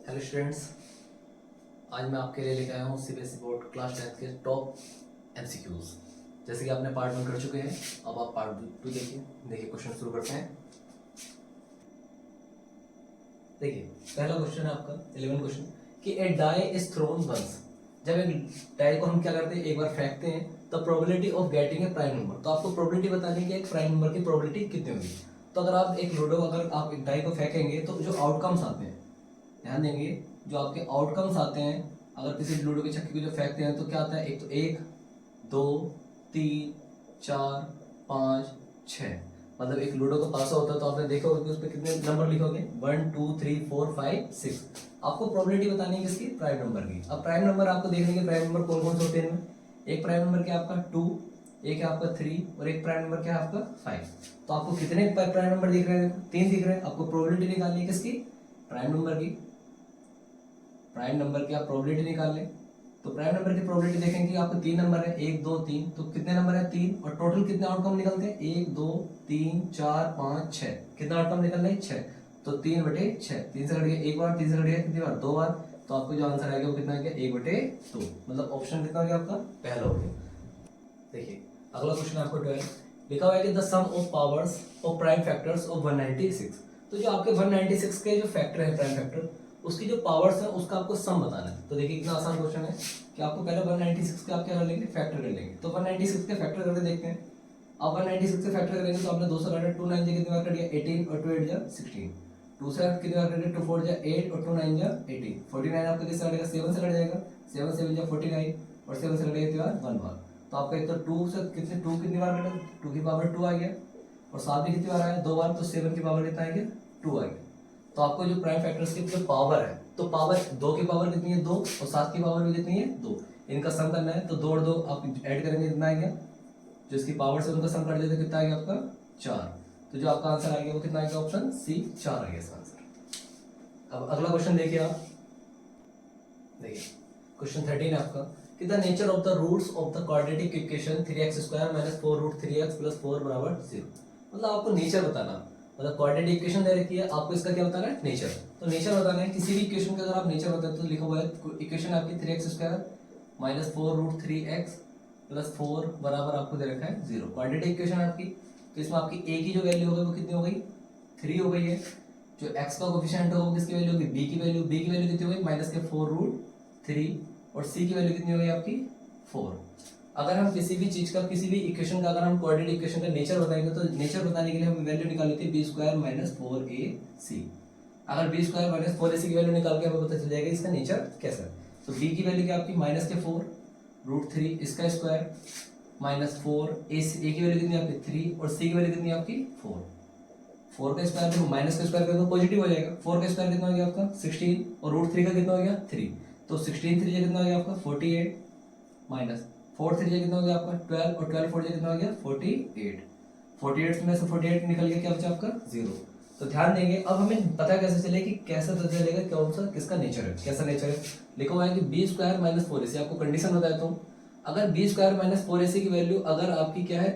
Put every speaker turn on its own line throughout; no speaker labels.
Hello students, आज मैं आपके लिए लेकर आया हूँ सीबीएसई बोर्ड क्लास 10 के टॉप एमसीक्यूज। जैसे कि आपने पार्ट 1 कर चुके हैं, अब आप पार्ट 2 देखिए क्वेश्चन शुरू करते हैं। देखिए पहला क्वेश्चन है आपका 11 क्वेश्चन कि ए डाई इज थ्रोन वंस। जब एक डाई को हम क्या करते हैं, एक बार फेंकते हैं, the probability of getting a prime number. तो आपको प्रोबेबिलिटी बतानी है कि एक प्राइम नंबर की प्रोबेबिलिटी कितनी होगी। तो अगर आप एक लूडो, अगर आप एक डाई को फेंकेंगे तो जो आउटकम्स आते हैं, ध्यान देंगे, जो आपके आउटकम्स आते हैं, अगर किसी लूडो के छक्के को जो फेंकते हैं तो क्या आता है, एक तो 1 2 3 4 5 6। मतलब एक लूडो का पासा होता है तो आपने देखा होगा कि उस पर कितने नंबर लिखोगे, 1 2 3 4 5 6। आपको प्रोबेबिलिटी बतानी है किसकी, प्राइम नंबर की। अब प्राइम नंबर आपको देखने के प्राइम नंबर कौन कौन से होते हैं। एक प्राइम नंबर क्या है आपका 2, एक है आपका 3 और एक प्राइम नंबर क्या है आपका 5। तो आपको कितने प्राइम नंबर दिख रहे हैं, 3 दिख रहे हैं। आपको प्रोबेबिलिटी निकालनी है किसकी, प्राइम नंबर की। प्राइम नंबर की आप प्रोबेबिलिटी निकाल लें तो प्राइम नंबर की प्रोबेबिलिटी देखें कि आपको 3 नंबर है, 1 2 3। तो कितने नंबर है, 3, और टोटल कितने आउटकम निकलते हैं, 1 2 3 4 5 6। कितना आउटकम निकल रहे हैं, 6। तो 3/6, 3 से कट गया एक बार, 3 से कट गया कितनी बार, 2 बार। तो आपको जो आंसर आएगा वो कितना आ गया, 1/2। मतलब ऑप्शन कितना हो गया आपका, पहला हो गया। देखिए अगला क्वेश्चन आपको 12 लिखा हुआ है कि the sum of powers of prime factors of 196। तो जो आपके 196 के जो फैक्टर है, प्राइम फैक्टर, उसकी जो पावर्स है उसका आपको सम बताना है। तो देखिए कितना आसान क्वेश्चन है कि आपको पहले 196 के आप क्या कर लेंगे, फैक्टर कर लेंगे। तो 196 के फैक्टर करके देखते हैं। आप 196 के फैक्टर करेंगे तो आपने 2 से काटा, 2 9 जा कितनी बार कट गया, 18, और 2 8 जा 16। 2 से कितनी बार कट गया, 2 4 जा 8 और 2 9 जा 18। 49 आपका किससे कटेगा, 7 से कट जाएगा, 7 7 जा 49 और 7 से कटेगा कितनी बार, 1 बार। तो आपका एक तो 2 से कितने, 2 कितनी बार कटा, 2 की पावर 2 आ गया, और 7 भी कितनी बार आया, 2 बार। तो 7 की पावर कितना आ गया, 2 आ गया। तो आपको जो प्राइम फैक्टर्स की जो पावर है, तो पावर 2 की पावर कितनी है, 2, और 7 की पावर भी कितनी है, 2। इनका सम करना है तो 2 और 2 आप ऐड करेंगे, कितना आ गया, जो इसकी पावर से उनका सम कर देते कितना आ गया आपका, 4। तो जो आपका आंसर आ गया वो कितना आएगा, ऑप्शन सी 4 आ गया इसका आंसर। अब अगला क्वेश्चन देखिए आप, देखिए क्वेश्चन 13 है आपका कि the nature of the roots of the quadratic equation 3x² - 4√3x + 4 = 0। मतलब आपको नेचर बताना, मतलब क्वाड्रेटिक इक्वेशन दे रखी है, आपको इसका क्या बताना है, नेचर। तो नेचर बताना है किसी भी इक्वेशन का, अगर आप नेचर बताते तो लिखा हुआ है इक्वेशन आपकी 3x² - 4√3x + 4 बराबर आपको दे रखा है 0। क्वाड्रेटिक इक्वेशन आपकी, तो इसमें आपकी a की जो वैल्यू हो गई वो कितनी हो गई, 3 हो गई है। जो x का कोफिशिएंट होगा किसकी वैल्यू होगी, b की वैल्यू। b की वैल्यू कितनी हो गई, -4√3, और c की वैल्यू कितनी हो गई आपकी, 4। अगर हम किसी भी चीज का, किसी भी इक्वेशन का, अगर हम क्वाड्रेटिक इक्वेशन का नेचर बताएंगे तो नेचर बताने के लिए हमें वैल्यू निकालनी थी b² - 4ac। अगर b² - 4ac की वैल्यू निकाल के हमें पता चल जाएगा इसका नेचर कैसा है। तो b की वैल्यू क्या आपकी, -4√3 इसका स्क्वायर -4, a की वैल्यू कितनी है आपकी 3, और c की वैल्यू कितनी है आपकी 4। 4 का स्क्वायर देखो, माइनस का स्क्वायर करें तो पॉजिटिव हो जाएगा। 4 का स्क्वायर कितना हो गया आपका 16, और √3 का कितना हो गया 3। तो 16 3 कितना हो गया आपका 48, माइनस 4 3 कितना हो गया आपका 12, और 12 4 कितना हो गया 48। 48 में से 48 निकल गया, क्या बचा आपका 0। तो ध्यान देंगे, अब हमें पता कैसे चले कि कैसे पता चलेगा कौन सा किसका नेचर है, कैसा नेचर है। लिखा हुआ है कि b² - 4ac। आपको कंडीशन बताता हूँ, अगर b² - 4ac की वैल्यू अगर आपकी क्या है,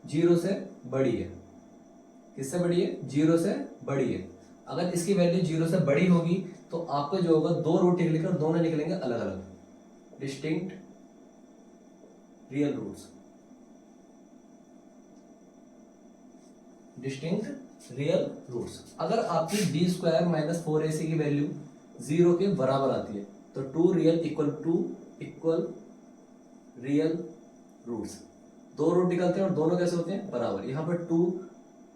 0 से बड़ी है, किससे बड़ी है, 0 से बड़ी है। अगर इसकी वैल्यू 0 से बड़ी होगी तो आपको जो होगा 2 रूट निकलेंगे, और दोनों निकलेंगे अलग अलग, distinct real roots. Distinct real roots. अगर आपकी b² - 4ac की वैल्यू 0 के बराबर आती है तो 2 real equal real roots. 2 root निकलते हैं और दोनों कैसे होते हैं, बराबर। यहाँ पर 2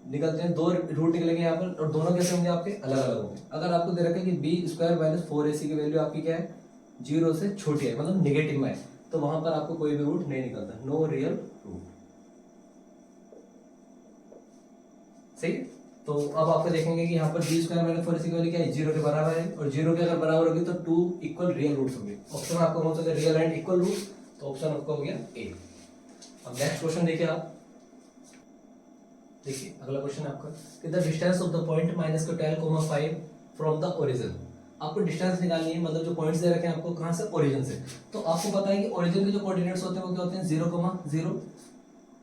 निकलते हैं, 2 रूट निकलेंगे यहाँ पर, और दोनों कैसे होंगे आपके, अलग अलग होंगे। अगर आपको दे रखा है कि b² - 4ac की वैल्यू आपकी क्या है, 0 से छोटी है, मतलब नेगेटिव में है, तो वहां पर आपको कोई भी रूट नहीं निकलता, नो रियल रूट। सही है। तो अब आपको देखेंगे कि यहाँ पर b² - 4ac की वैल्यू क्या है, 0 के बराबर है, और 0 के अगर बराबर होगी तो 2 इक्वल रियल रूट्स होंगे। ऑप्शन आपको कौन सा, रियल एंड इक्वल रूट। तो ऑप्शन आपका हो गया ए। अब नेक्स्ट क्वेश्चन देखिए आप, देखिए अगला क्वेश्चन आपका कि the distance of the point -12,5 from the origin. आपको डिस्टेंस निकालनी है, मतलब जो पॉइंट्स दे रखे हैं आपको कहां से, ओरिजिन से। तो आपको पता है कि ओरिजिन के जो कोऑर्डिनेट्स होते हैं वो क्या होते हैं, 0,0,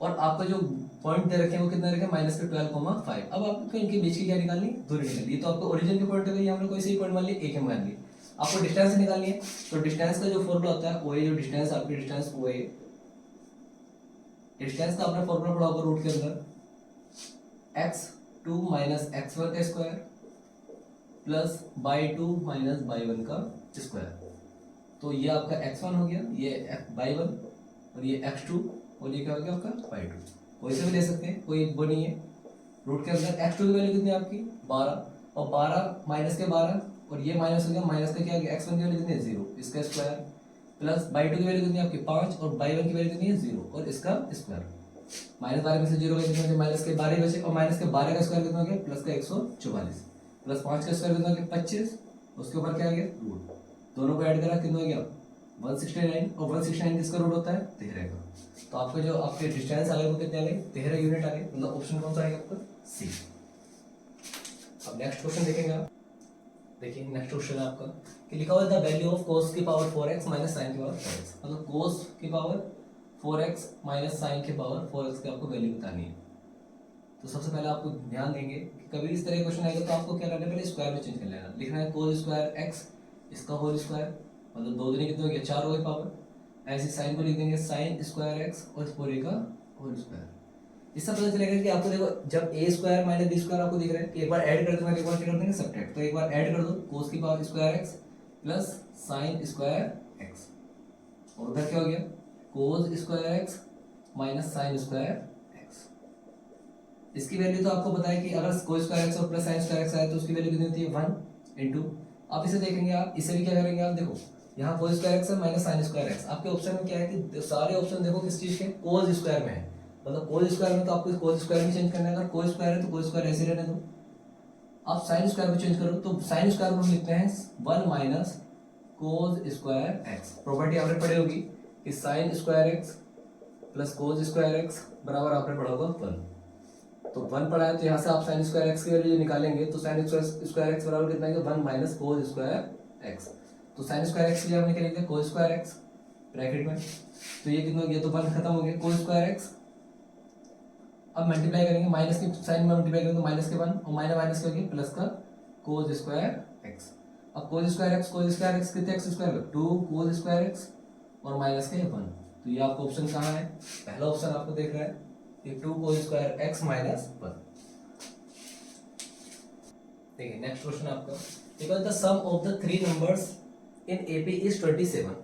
और आपका जो पॉइंट दे रखे हैं वो कितना रखे हैं, -12,5। अब आपको इनके बीच की क्या निकालनी, दूरी निकालनी है। तो आपको ओरिजिन के पॉइंट हो गई, हमने कोई सही पॉइंट मान लिया, ए के मान लिया। आपको डिस्टेंस निकालनी है, तो डिस्टेंस का जो फॉर्मूला होता है वो ये, जो डिस्टेंस आपकी डिस्टेंस वो है, डिस्टेंस का आपने फॉर्मूला पढ़ा होगा रूट के अंदर, x2 माइनस x1 का square plus y2 minus y1 का स्क्वायर। तो ये आपका x1 हो गया, ये y1 और ये x2 और ये क्या हो गया आपका y2। कोई से भी ले सकते हैं, कोई वो नहीं है। रूट के अंदर x2 की वैल्यू कितनी है आपकी 12 और 12 माइनस के 12 और ये माइनस हो गया, माइनस का क्या आ गया x1 की वैल्यू कितनी है 0 इसका स्क्वायर प्लस y2 की वैल्यू कितनी है आपकी 5 और y1 की वैल्यू कितनी है 0 और इसका स्क्वायर। माइनस 12 में से 0 का कितना, माइनस के 12 बचे और माइनस के 12 का स्क्वायर कितना हो गया प्लस का 144 प्लस 5 का स्क्वायर कितना हो गया 25, उसके ऊपर क्या आ गया रूट, दोनों को ऐड करा कितना हो गया 169 और 169 किसका रूट होता है 13 का। तो आपके जो आपके डिस्टेंस आ गए वो कितने आ गए 13 यूनिट आ गए, मतलब ऑप्शन कौन सा आएगा आपका सी। अब नेक्स्ट क्वेश्चन देखेंगे आप, देखिए नेक्स्ट क्वेश्चन है आपका कि लिखा हुआ है द वैल्यू ऑफ cos की पावर 4x माइनस sin की पावर 4x, मतलब cos की पावर 4x माइनस sin की पावर 4x की आपको वैल्यू बतानी है। तो सबसे पहले आपको ध्यान देंगे कि कभी इस तरह का क्वेश्चन आएगा तो आपको क्या करना है, पहले स्क्वायर में चेंज कर लेना, लिखना है cos स्क्वायर x इसका होल स्क्वायर, मतलब 2 दूनी कितने हो गया 4 हो गए पावर, ऐसे साइन को लिख देंगे sin स्क्वायर x और इस पूरे का होल स्क्वायर। इससे पता चलेगा कि आपको देखो जब a square minus b square आपको दिख रहा है कि एक बार ऐड कर दूंगा, एक बार क्या कर देंगे सब्ट्रैक्ट, तो एक बार ऐड कर दो cos की power square x plus sin square x और उधर क्या हो गया cos square x minus sin square x। इसकी वैल्यू तो आपको पता है कि अगर cos स्क्वायर x और प्लस sin स्क्वायर x आए तो उसकी वैल्यू कितनी होती है 1 इंटू, आप इसे देखेंगे, आप इसे भी क्या करेंगे आप देखो यहाँ cos स्क्वायर x है माइनस sin स्क्वायर x, आपके ऑप्शन में क्या है कि सारे ऑप्शन देखो किस चीज के cos स्क्वायर में है, मतलब cos स्क्वायर में तो आपको cos स्क्वायर में चेंज करना है, अगर cos स्क्वायर है तो cos स्क्वायर ऐसे रहने दो, आप sin स्क्वायर में चेंज करो तो sin स्क्वायर को हम लिखते हैं 1 minus cos square x। Property आपने पढ़ी होगी कि sin square x plus cos square x बराबर आपने पढ़ा होगा 1, तो 1 पढ़ा है तो यहाँ से आप sin स्क्वायर x की वैल्यू निकालेंगे तो sin स्क्वायर x बराबर कितना है 1 माइनस cos स्क्वायर x, तो sin स्क्वायर x के लिए हमने क्या लिखा cos स्क्वायर x ब्रैकेट में, तो ये कितना हो गया तो 1 खत्म हो गया cos स्क्वायर x। अब मल्टीप्लाई करेंगे, माइनस की साइन में मल्टीप्लाई करेंगे तो माइनस के 1 और माइनस माइनस के होगी प्लस का cos स्क्वायर x। अब cos स्क्वायर x कितने x square 2 cos square x और माइनस के 1, तो ये आपका ऑप्शन कहाँ है, पहला ऑप्शन आपको देख रहा है कि 2 cos स्क्वायर x माइनस 1। देखिए नेक्स्ट क्वेश्चन आपका, because the sum of the three numbers in AP is 27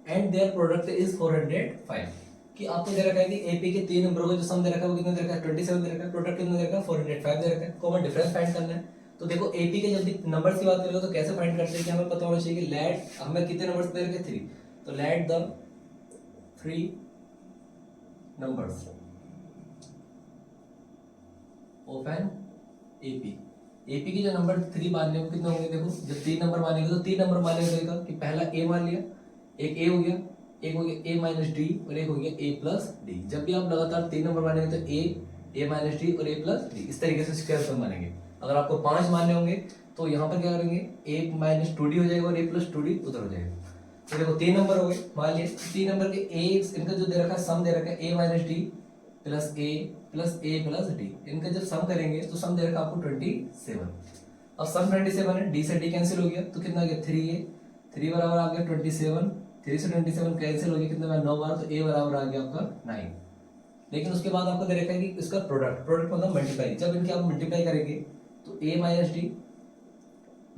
and their product is 405, कि आपको दे रखा है कि AP के तीन नंबरों का जो सम दे रखा है वो कितना दे रखा है 27 दे रखा है, प्रोडक्ट कितना दे रखा है 405 दे रखा है, कॉमन डिफरेंस फाइंड करना है। तो देखो AP के जब नंबर्स की बात करेंगे तो कैसे फाइंड करते हैं कि हमें पता होना चाहिए कि लेट हमें कितने नंबर्स दे रखे 3, तो let the 3 numbers of an AP, AP के जो नंबर 3 मानने को कितने होंगे, देखो जब 3 नंबर मानेंगे तो 3 नंबर मानेंगे देगा कि पहला ए मान लिया, एक ए हो गया, एक हो गया ए माइनस डी और एक हो गया ए प्लस डी। जब भी आप लगातार 3 नंबर मानेंगे तो ए माइनस डी और ए प्लस डी, इस तरीके से स्क्वायर सम मानेंगे। अगर आपको 5 मानने होंगे तो यहाँ पर क्या करेंगे ए माइनस 2डी हो जाएगा और ए प्लस 2डी उधर हो जाएगा। तो देखो 3 नंबर हो गए, मान लिए 3 नंबर के ए इनका जो दे रखा है सम दे रखा है ए माइनस डी प्लस ए प्लस डी, इनका जब सम करेंगे तो सम दे रखा आपको 27। अब सम 27 है, डी से डी कैंसिल हो गया तो कितना आ गया 3a, 3 बराबर आ गया 27, 3 से 27 कैंसिल हो गया कितना 9 बार, तो a बराबर आ गया आपका 9। लेकिन उसके बाद आपको दे रखा है कि इसका प्रोडक्ट मतलब मल्टीप्लाई, जब इनके आप मल्टीप्लाई करेंगे तो a minus D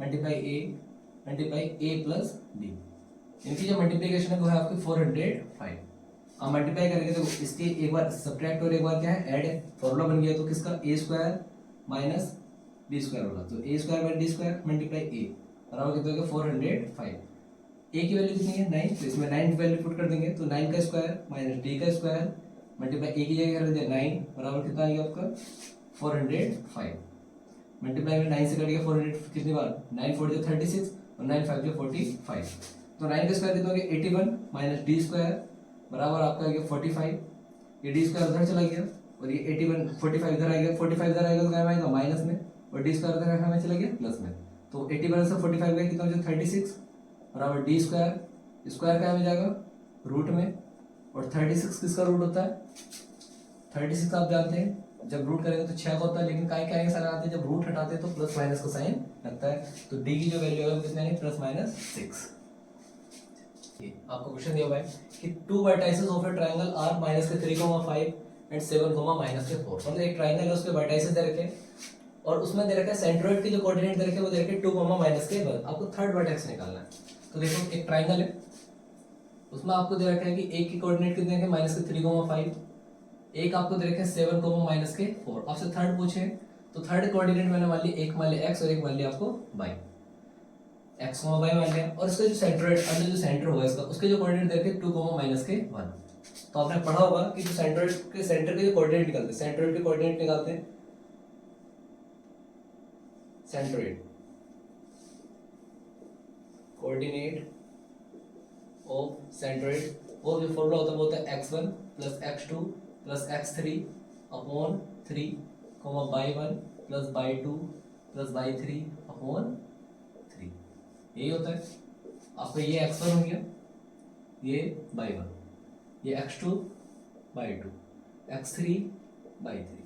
multiply a plus D, इनकी जो मल्टीप्लीकेशन है वो है आपकी 405। हम मल्टीप्लाई करेंगे तो इसके एक बार सब्ट्रैक्ट और एक बार क्या है ऐड है, फॉर्मूला बन गया तो किसका a square minus B square होगा, तो a square minus D square multiply a बराबर कितना होगा 405। a की वैल्यू कितनी है 9, तो इसमें 9 वैल्यू पुट कर देंगे तो 9 का स्क्वायर माइनस d का स्क्वायर मल्टीप्लाई a की जगह कर दिया 9 बराबर कितना आएगा आपका 405। मल्टीप्लाई में 9 से कट गया 400 कितनी बार 9 4 जो 36 और 9 5 जो 45, तो 9 का स्क्वायर कितना हो गया 81 माइनस डी स्क्वायर बराबर आपका आ गया 45, ये डी स्क्वायर उधर चला गया और ये 81 45 इधर आएगा, 45 इधर आएगा तो क्या आएगा माइनस में और डी स्क्वायर उधर हमें चला गया प्लस में, तो 81 से 45 गया कितना हो जाएगा 36 बराबर डी स्क्वायर, स्क्वायर क्या में जाएगा रूट में, और 36 किसका रूट होता है 36 आप जानते हैं जब रूट करेंगे तो 6 का होता है, लेकिन काय क्या आएंगे सारे आते हैं, जब रूट हटाते हैं तो प्लस माइनस का साइन लगता है। तो डी की जो वैल्यू है कितनी आएगी, प्लस माइनस 6। आपको क्वेश्चन दिया हुआ है कि two vertices of a triangle are minus K 3,5 and 7, minus के 4। मतलब एक ट्रायंगल है, उसके वर्टाइसेस दे रखे हैं और उसमें दे रखा है सेंट्रोइड के जो कोऑर्डिनेट दे रखे हैं वो दे रखे 2, माइनस के 1। आपको थर्ड वर्टेक्स निकालना है। तो देखो एक ट्रायंगल है, उसमें आपको दे रखा है कि एक की कोऑर्डिनेट कितने हैं, माइनस के 3,5, एक आपको दे रखे 7, माइनस के 4। आपसे थर्ड पूछे तो थर्ड कोऑर्डिनेट मैंने मान लिया, एक मान लिया एक्स और एक मान लिया आपको वाई, एक्स वाई मान लिया। और इसका जो सेंट्रोइड अंदर जो सेंटर होगा इसका, उसके जो कोऑर्डिनेट दे रखे 2, माइनस के 1। तो आपने पढ़ा होगा कि जो सेंट्रोइड के सेंटर के जो कोऑर्डिनेट निकालते हैं, सेंट्रोइड के कोऑर्डिनेट निकालते हैं, सेंट्रोइड कोऑर्डिनेट ऑफ सेंट्रोइड, वो जो फॉर्मूला होता है वो होता है x1 plus x2 plus x3 upon 3, y1 plus y2 plus y3 upon 3। यही होता है आपका, ये x1 हो गया, ये y1, ये x2 y2, x3 y3।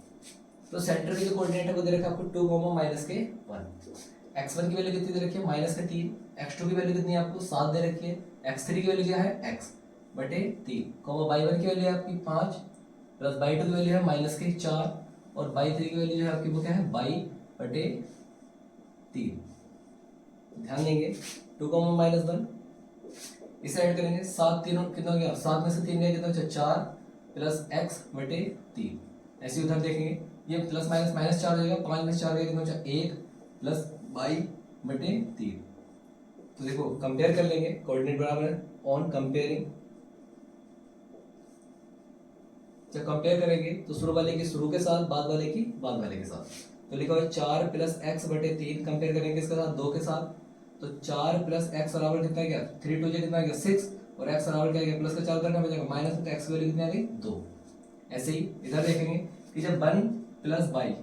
तो सेंटर के जो कोऑर्डिनेट है वो दे रखा है आपको 2, माइनस के 1। x1 की वैल्यू कितनी दे रखी है, माइनस के 3। x2 की वैल्यू कितनी है आपको 7 दे रखी है। x3 की वैल्यू क्या है, x बटे 3, y1 की वैल्यू है आपकी 5 प्लस y2 की वैल्यू है माइनस के 4 और y3 की वैल्यू जो है आपकी वो क्या है, y बटे 3। ध्यान देंगे 2, माइनस 1 इसे ऐड करेंगे, 7 तीनों कितना हो गया, 7 में से 3 गया कितना बचा, 4 प्लस x बटे 3। ऐसे उधर देखेंगे ये प्लस माइनस माइनस 4 हो जाएगा, 5 में से 4 गया कितना बचा, 1 प्लस y बटे 3। तो देखो कंपेयर कर लेंगे, कोऑर्डिनेट बराबर है, ऑन कंपेयरिंग। जब कंपेयर करेंगे तो शुरू वाले की शुरू के साथ, बाद वाले की बाद वाले के साथ। तो लिखा हुआ है 4 प्लस एक्स बटे 3, कंपेयर करेंगे इसके साथ 2 के साथ। तो 4 प्लस एक्स बराबर कितना गया, 3 2 कितना गया 6, और एक्स बराबर क्या गया, प्लस का 4 करना बचेगा माइनस में, तो एक्स की वैल्यू कितनी आ गई 2। ऐसे ही इधर देखेंगे कि जब 1 प्लस वाई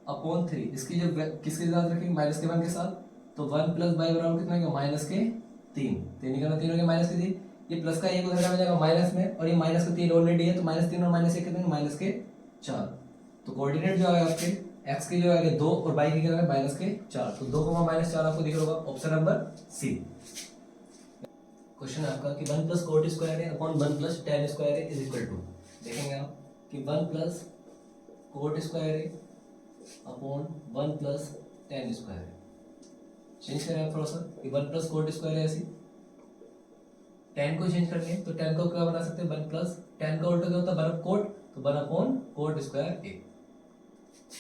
अपॉन 3, इसकी जो किसके साथ रखेंगे, माइनस के 1 के साथ। तो 1 प्लस वाई बराबर कितना गया, माइनस के 3, 3 निकालना 3 हो गया माइनस के 3। ये प्लस का 1 उधर का जाएगा माइनस में, और ये माइनस का 3 ऑलरेडी है, तो माइनस 3 और माइनस 1 कितने, माइनस के 4। तो कोऑर्डिनेट जो है आपके एक्स के जो है 2 और वाई की कितना है, माइनस के 4। तो 2, माइनस 4 आपको दिख रहा होगा, ऑप्शन नंबर सी। क्वेश्चन है आपका कि 1 प्लस कोट स्क्वायर है अपॉन 1 प्लस टेन स्क्वायर है इज इक्वल टू, देखेंगे आप कि 1 प्लस कोट स्क्वायर है अपॉन 1 प्लस टेन स्क्वायर है। चेंज करें आप थोड़ा सा कि 1 प्लस कोट स्क्वायर है, ऐसी 10 को चेंज कर लें तो 10 को क्या बना सकते हैं, 1 प्लस 10 का उल्टा क्या होता है, 1 कोट, तो 1 अपॉन कोट स्क्वायर ए।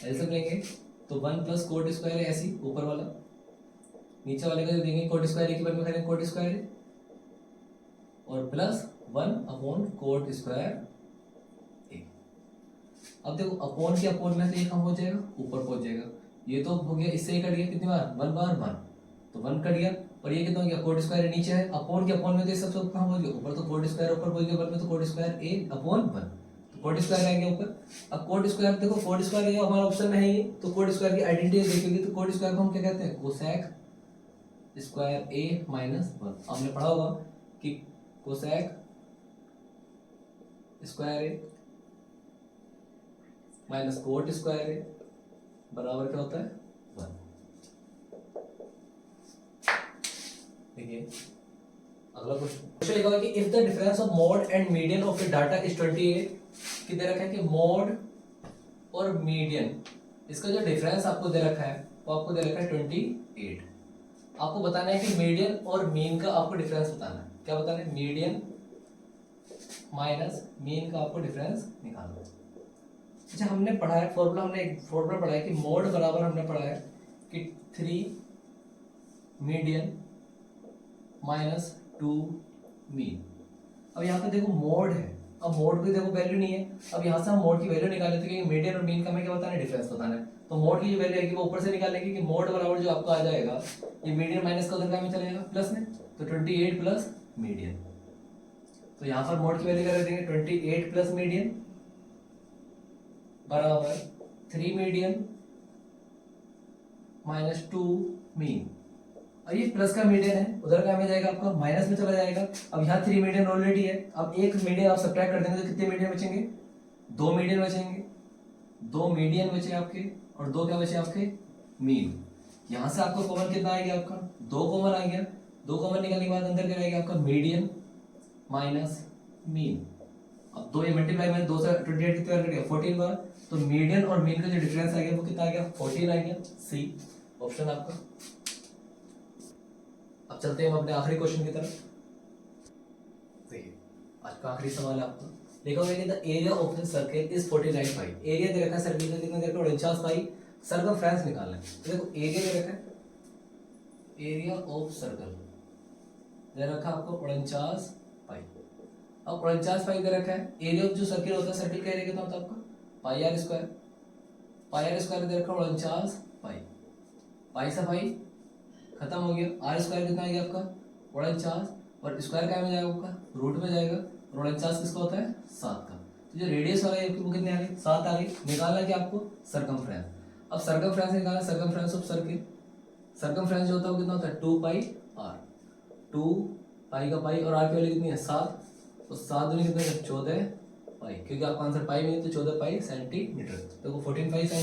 ऐसे लेंगे तो 1 प्लस कोट स्क्वायर है, ऐसी ऊपर वाला, नीचे वाले का देंगे कोट स्क्वायर ए की बार में करेंगे कोट स्क्वायर है, और प्लस 1 अपॉन कोट स्क्वायर ए। अब देखो अपॉन के अपॉन में से ये कम हो जाएगा, ऊपर पहुंच जाएगा। ये तो हो गया, इससे ही कट गया कितनी बार, 1 बार 1, तो 1 कट गया। और ये कितना हो गया, कोट स्क्वायर नीचे है, अपॉन के अपॉन में तो सबसे ऊपर कहां पहुंच गया, ऊपर। तो कोट स्क्वायर ऊपर पहुंच गया, ऊपर में तो कोट स्क्वायर ए अपॉन 1, तो कोट स्क्वायर आ गया ऊपर। अब कोट स्क्वायर देखो, कोट स्क्वायर ये हमारा ऑप्शन में है ही, तो कोट स्क्वायर की आइडेंटिटी देखेंगे तो कोट स्क्वायर को हम क्या कहते हैं, कोसेक स्क्वायर ए माइनस 1। आपने पढ़ा होगा कि कोसेक स्क्वायर ए माइनस कोट स्क्वायर ए बराबर क्या होता है, 1। देखिए अगला क्वेश्चन लिखा हुआ है कि if the difference of mode and median of the data is 28, कि दे रखा है कि मोड और मीडियन, इसका जो डिफरेंस आपको दे रखा है वो आपको दे रखा है 28। आपको बताना है कि मीडियन और मीन का आपको डिफरेंस बताना है। क्या बताना है, मीडियन माइनस मीन का आपको डिफरेंस निकालना है। अच्छा हमने पढ़ा है फॉर्मूला, हमने एक फॉर्मूला पढ़ा है कि मोड बराबर हमने पढ़ा है कि 3 मीडियन माइनस 2 मीन। अब यहाँ पे देखो मोड है, अब मोड की देखो वैल्यू नहीं है। अब यहाँ से हम मोड की वैल्यू निकाल लेते हैं कि मीडियन और मीन का हमें क्या बताना है, डिफरेंस बताना है। तो मोड की जो वैल्यू है वो ऊपर से निकालेंगे कि मोड बराबर जो आपको आ जाएगा, ये मीडियन माइनस का उधर में चलेगा प्लस में, तो 28 प्लस मीडियन। तो यहाँ पर मोड की वैल्यू क्या देंगे, 28 प्लस मीडियन बराबर 3 मीडियन माइनस 2 मीन। अब ये प्लस का मीडियन है, उधर का में जाएगा आपका माइनस में चला जाएगा। अब यहाँ 3 मीडियन ऑलरेडी है, अब एक मीडियन आप सब्ट्रैक्ट कर देंगे तो कितने मीडियन बचेंगे, 2 मीडियन बचेंगे। दो मीडियन बचे आपके और दो क्या बचे आपके, मीन। यहां से आपको कॉमन कितना आ गया आपका, दो कॉमन आ गया। दो कॉमन निकलने के बाद अंदर क्या रहेगा आपका, मीडियन माइनस मीन। अब दो ये मल्टीप्लाई में 2 से 28 कितने बार कट गया, 14 बार। तो मीडियन और मीन का जो डिफरेंस आ गया वो कितना आ गया, 14 आ गया। सी ऑप्शन आपका। अब चलते हैं हम अपने आखिरी क्वेश्चन की तरफ। देखिए आज का आखिरी सवाल है आपका, देखो मैंने the area of the circle is 49 pi. Area दे रखा है सर्कल का, कितना दे रखा है, 49 पाई। सर्कमफ्रेंस निकालना है। तो देखो एरिया दे रखा है, एरिया ऑफ सर्कल दे रखा है आपको 49 पाई। अब 49 पाई दे रखा है, एरिया ऑफ जो सर्कल होता है, सर्कल का एरिया कितना होता है आपका, pi R square. Pi R square दे रखा है 49 पाई। पाई से पाई खत्म हो गया, आर स्क्वायर कितना आ गया आपका 49, और स्क्वायर क्या में जाएगा आपका, रूट में जाएगा। 49 किसका होता है, 7 का। तो जो रेडियस आ गई आपकी वो कितने आ गई, 7 आ गई। निकालना क्या आपको, सरकमफ्रेंस। अब सरकमफ्रेंस निकालना, सरकमफ्रेंस ऑफ सर्कल। सरकमफ्रेंस जो होता है वो कितना होता है, 2 पाई आर। 2 पाई का पाई और आर की वैल्यू कितनी है, 7। तो 7 दूनी कितने, 14 पाई, क्योंकि आपका आंसर पाई में है तो 14 पाई सेंटीमीटर। तो 14 पाई सेंटीमीटर